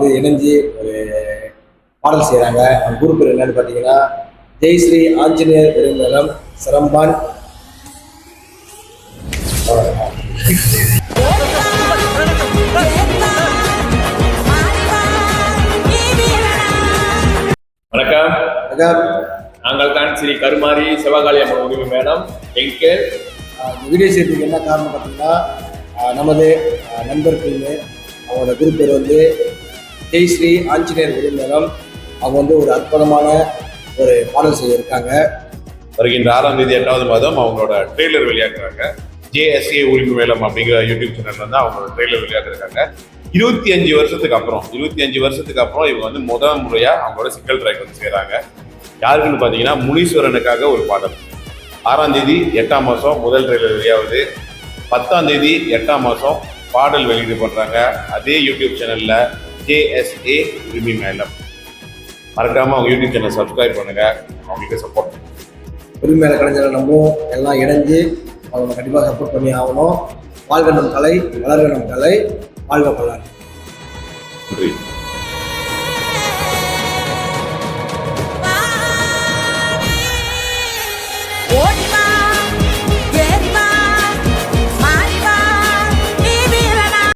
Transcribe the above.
வந்து இணைஞ்சு ஒரு பாடல் செய்கிறாங்க. அவங்க குரூப் பேர் என்னன்னு பார்த்தீங்கன்னா ஜெய் ஸ்ரீ ஆஞ்சநேயர் பெருநிலம் சிரம்பான். வணக்கம். நாங்கள் தான் ஸ்ரீ கருமாரி சிவகாளி அம்மன் உரிமை மேடம். எங்கே வீடியோ செய்யறதுக்கு என்ன காரணம் பார்த்தீங்கன்னா நமது நண்பர்கள்னு அவங்களோட குரூப் பேர் வந்து ஜெய் ஸ்ரீ ஆஞ்சநேயர் பெருநிலம். அவங்க வந்து ஒரு அற்புதமான ஒரு பாடல் செய்ய இருக்காங்க. வருகின்ற 6ஆம் தேதி 8வது மாதம் அவங்களோட ட்ரெய்லர் வெளியாக்குறாங்க. JSA உரிமை மேலம் அப்படிங்கிற யூடியூப் சேனல் வந்து அவங்களோட ட்ரெய்லர் வெளியாக்குறாங்க. 25 வருஷத்துக்கு அப்புறம் இவங்க வந்து முதல் முறையா அவங்களோட சிங்கிள் ட்ராக் வந்து செய்யறாங்க. யாருக்குன்னு பாத்தீங்கன்னா முனீஸ்வரனுக்காக ஒரு பாடல். 6ஆம் தேதி 8ஆம் மாதம் முதல் ட்ரெய்லர் வெளியாகுது. 10ஆம் தேதி 8ஆம் மாதம் பாடல் வெளியீடு பண்றாங்க. அதே யூடியூப் சேனல்ல JSA உரிமை மேலம். மறக்காம அவங்க யூடியூப் சேனல் சப்ஸ்கிரைப் பண்ணுங்க, அவங்களுக்கு சப்போர்ட் பண்ணுங்க. உரிமை மேல கலைஞர்கள் நம்ம எல்லாம் இணைஞ்சு அவங்க கண்டிப்பாக சப்போர்ட் பண்ணி ஆகணும். வாழ்க நம் கலை, வளர்க நம் கலை, வாழ்க பல்லாண்டு. நன்றி.